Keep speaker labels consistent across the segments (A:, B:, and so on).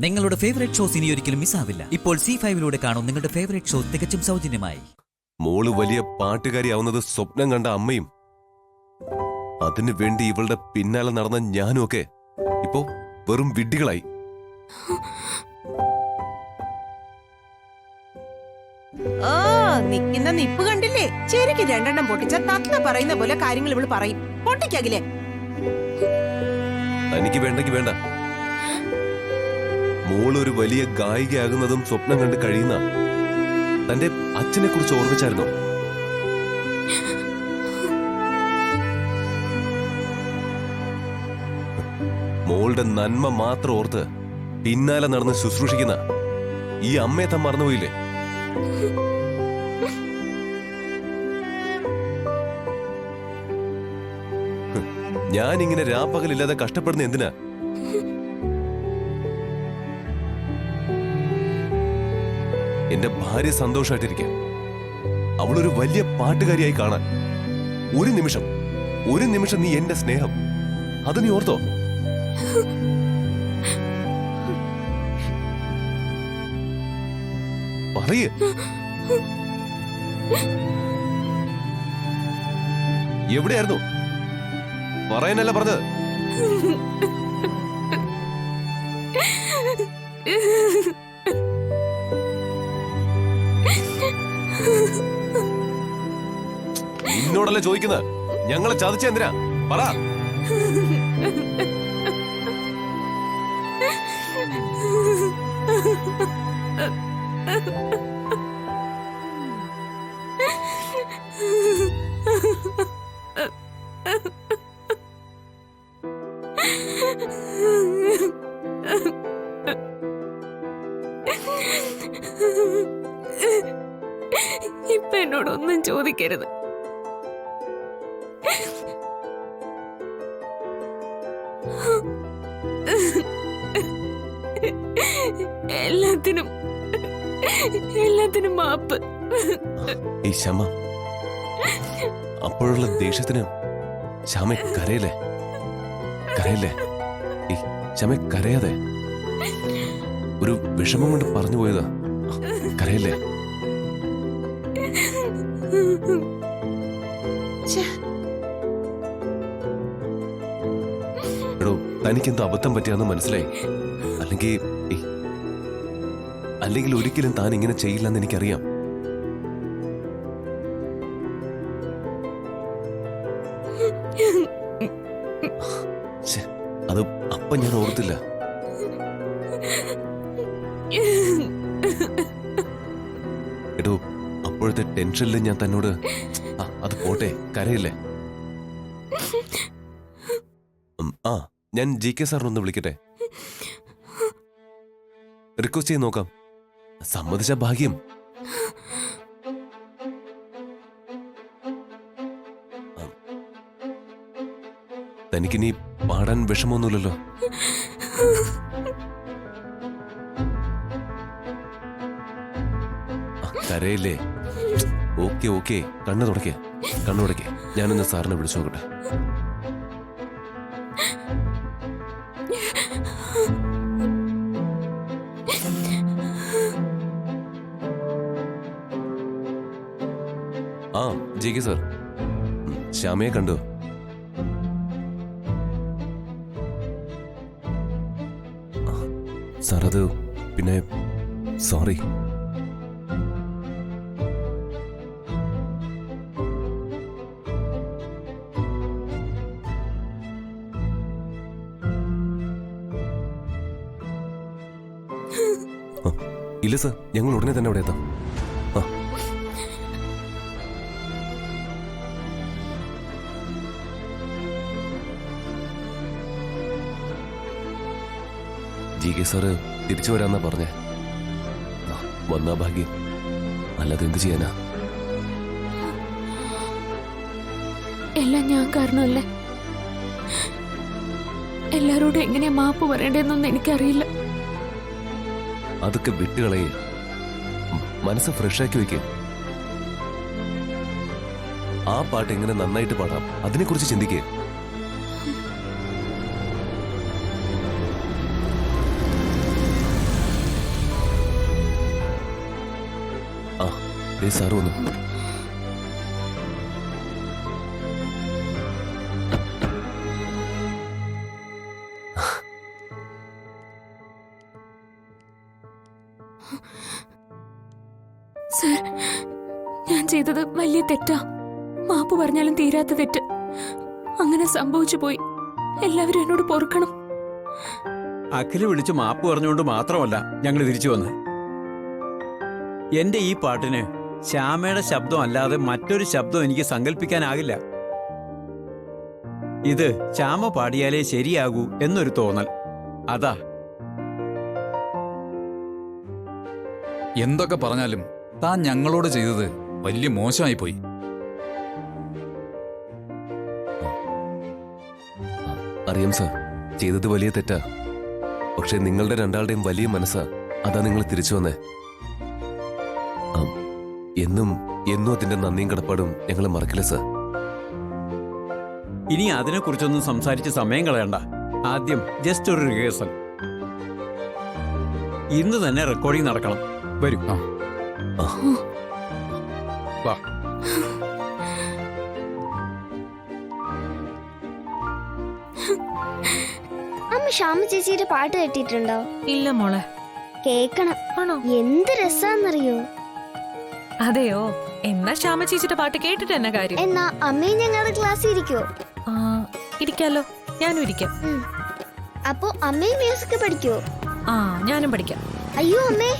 A: നിങ്ങളുടെ favourite shows ഇനി ഒരിക്കലും മിസ്സാവില്ല. ഇപ്പോൾ C5-ലൂടെ കാണും നിങ്ങളുടെ ഫേവറേറ്റ് ഷോ തികച്ചും സൗജന്യമായി.
B: മോള് വലിയ പാട്ടുകാരിയാവുന്നത് സ്വപ്നം കണ്ട അമ്മയും അതിനു വേണ്ടി ഇവളുടെ പിന്നാലെ നടന്ന ഞാനും ഒക്കെ ഇപ്പോ വെറും വിഡ്ഢികളായി.
C: നിക്കുന്ന നിപ്പ് കണ്ടില്ലേ? ശരിക്ക് രണ്ടെണ്ണം പൊട്ടിച്ച തത്ത പറയുന്ന പോലെ കാര്യങ്ങൾ ഇവള് പറയും. പൊട്ടിക്കാകില്ലേ?
B: തനിക്ക് വേണ്ടെങ്കിൽ വേണ്ട. മോളൊരു വലിയ ഗായികയാകുന്നതും സ്വപ്നം കണ്ട് കഴിയുന്ന തന്റെ അച്ഛനെ കുറിച്ച് ഓർമ്മിച്ചായിരുന്നോ? മോളുടെ നന്മ മാത്രം ഓർത്ത് പിന്നാലെ നടന്ന് ശുശ്രൂഷിക്കുന്ന ഈ അമ്മയെ താൻ മറന്നുപോയില്ലേ? ഞാനിങ്ങനെ രാപ്പകലില്ലാതെ കഷ്ടപ്പെടുന്ന എന്തിനാ? എന്റെ ഭാര്യ സന്തോഷമായിട്ടിരിക്കാൻ, അവളൊരു വലിയ പാട്ടുകാരിയായി കാണാൻ. ഒരു നിമിഷം നീ എന്റെ സ്നേഹം അത് നീ ഓർത്തോ? പറയ്. എവിടെയായിരുന്നു? പറയാനല്ല പറഞ്ഞത്. നിന്നോടല്ലേ ചോദിക്കുന്നത്? ഞങ്ങളെ ചതിച്ച എന്തിനാ? പറ.
D: ഇപ്പൊ എന്നോടൊന്നും ചോദിക്കരുത്. എല്ലാത്തിനും മാപ്പ്.
B: ഈ ശ്യാമ, അപ്പോഴുള്ള ദേഷ്യത്തിന് ശ്യാമ കരയല്ലേ? ഈ ശ്യാമ കരയാതെ. ഒരു വിഷമം കൊണ്ട് പറഞ്ഞു പോയതാ. കരയല്ലേ? എടോ, തനിക്കെന്തോ അബദ്ധം പറ്റിയാന്ന് മനസ്സിലായി. അല്ലെങ്കിൽ ഒരിക്കലും താൻ ഇങ്ങനെ ചെയ്യില്ലെന്ന് എനിക്കറിയാം. അത് അപ്പൊ ഞാൻ ഓർത്തില്ല. എടോ, അപ്പോഴത്തെ ടെൻഷനിൽ ഞാൻ തന്നോട് അത് പോട്ടെ, കരയില്ലേ? ഞാൻ GK സാറിനൊന്ന് വിളിക്കട്ടെ? റിക്വസ്റ്റ് ചെയ്ത് നോക്കാം. സമ്മതിച്ച ഭാഗ്യം. തനിക്കിനി പാടാൻ വിഷമമൊന്നുമില്ലല്ലോ? കരയില്ലേ? ഓക്കെ, കണ്ണു തുടക്കേ. ഞാനൊന്ന് സാറിനെ വിളിച്ചു നോക്കട്ടെ. GK സാർ, ശ്യാമയെ കണ്ടു? സാർ, അത് പിന്നെ സോറി. ഇല്ല സാർ, ഞങ്ങൾ ഉടനെ തന്നെ അവിടെ എത്താം. GK സാറ് തിരിച്ചു വരാന്നാ പറഞ്ഞേ. വന്നാ ഭാഗ്യം, അല്ലാതെ എന്ത് ചെയ്യാനാ?
D: എല്ലാം ഞാൻ കാരണമല്ലേ? എല്ലാരോടും എങ്ങനെയാ മാപ്പ് പറയണ്ടെന്നൊന്നും എനിക്കറിയില്ല.
B: അതൊക്കെ വിട്ടുകളയെ, മനസ്സ് ഫ്രഷാക്കി വെക്കുക. ആ പാട്ട് എങ്ങനെ നന്നായിട്ട് പാടാം, അതിനെക്കുറിച്ച് ചിന്തിക്കുക. സാർ വന്നു.
D: സർ, ഞാൻ ചെയ്തത് വലിയ തെറ്റാ. മാപ്പ് പറഞ്ഞാലും തീരാത്ത തെറ്റ്. അങ്ങനെ സംഭവിച്ചു പോയി. എല്ലാവരും എന്നോട് പൊറുക്കണം.
E: അഖില് വിളിച്ച് മാപ്പ് പറഞ്ഞുകൊണ്ട് മാത്രമല്ല ഞങ്ങൾ തിരിച്ചു വന്നത്. എന്റെ ഈ പാട്ടിന് ശ്യാമയുടെ ശബ്ദം അല്ലാതെ മറ്റൊരു ശബ്ദം എനിക്ക് സങ്കല്പിക്കാനാകില്ല. ഇത് ശ്യാമ പാടിയാലേ ശരിയാകൂ എന്നൊരു തോന്നൽ. അതാ.
F: എന്തൊക്കെ പറഞ്ഞാലും താൻ ഞങ്ങളോട് ചെയ്തത് വലിയ മോശമായി പോയി.
B: അറിയാം സാർ, ചെയ്തത് വലിയ തെറ്റാ. പക്ഷെ നിങ്ങളുടെ രണ്ടാളുടെയും വലിയ മനസ്സാ, അതാ നിങ്ങൾ തിരിച്ചു വന്നേ. എന്നും അതിന്റെ നന്ദിയും കടപ്പാടും ഞങ്ങൾ മറക്കില്ല സാർ.
E: ഇനി അതിനെക്കുറിച്ചൊന്നും സംസാരിച്ച് സമയം കളയണ്ട. ആദ്യം ജസ്റ്റ് ഒരു റിഹേഴ്സൽ. ഇന്ന് തന്നെ റെക്കോർഡിംഗ് നടക്കണം. വരൂ. വാ.
G: അമ്മ ശ്യാമ ചേച്ചിയുടെ പാട്ട് കേട്ടിട്ടുണ്ടോ?
H: ഇല്ല മോളെ.
G: കേക്കണം.
H: ആണോ?
G: എന്ത് രസാന്നറിയോ?
H: അതെയോ? എന്നാ ശ്യാമ ചേച്ചിയുടെ പാട്ട് കേട്ടിട്ട് എന്നെ കാര്യം.
G: എന്നാ അമ്മയും ഞങ്ങളുടെ ക്ലാസ്സിൽ ഇരിക്കോ?
H: ഇരിക്കാലോ, ഞാനും ഇരിക്കാം.
G: അപ്പൊ അമ്മയും മ്യൂസിക് പഠിക്കോ?
H: ഞാനും പഠിക്കാം.
G: അയ്യോ അമ്മേ,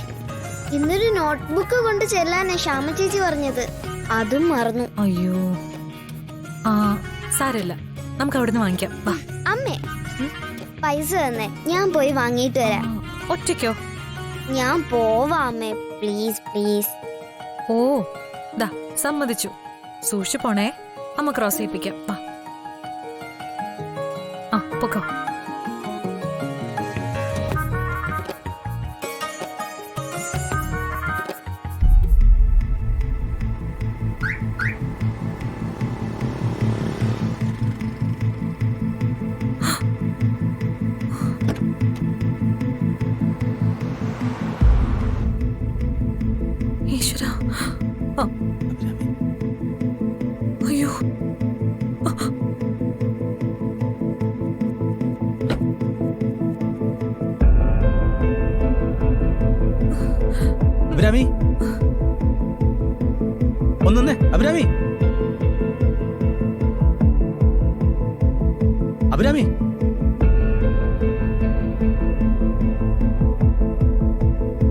G: ഇന്നൊരു നോട്ട്ബുക്ക് കൊണ്ട് ചെല്ലാനാ ശ്യാമ ചേച്ചി പറഞ്ഞത്. അതും മറന്നു.
H: അയ്യോ, സാരമില്ല, നമുക്ക് അവിടുന്ന് വാങ്ങിക്കാം. വാ.
G: അമ്മേ, പൈസ തന്നെ, ഞാൻ പോയി വാങ്ങിയിട്ട് വരാം.
H: ഒറ്റയ്ക്കോ?
G: ഞാൻ പോവാ അമ്മേ, പ്ലീസ് പ്ലീസ്.
H: ഓ, ദാ സമ്മതിച്ചു. സൂക്ഷിച്ചു പോണേ, അമ്മ ക്രോസ് ചെയ്യിപ്പിക്കാം. വാ. പൊക്കോ. ഈശ്വരാ. അയ്യോ.
I: അഭിരാമി, ഒന്നേ. അഭിരാമി, അഭിരാമി,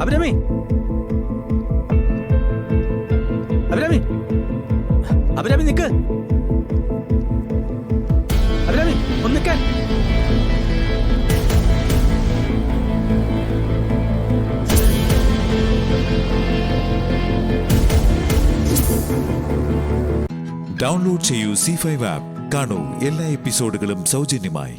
I: അഭിരാമി, അഭിരാമി, അഭിരാമി നിക്ക്. അഭിരാമി, ഒന്ന് നിൽക്കാൻ.
J: ഡൗൺലോഡ് ചെയ്യൂ C5 ആപ്പ്. കാണൂ എല്ലാ എപ്പിസോഡുകളും സൗജന്യമായി.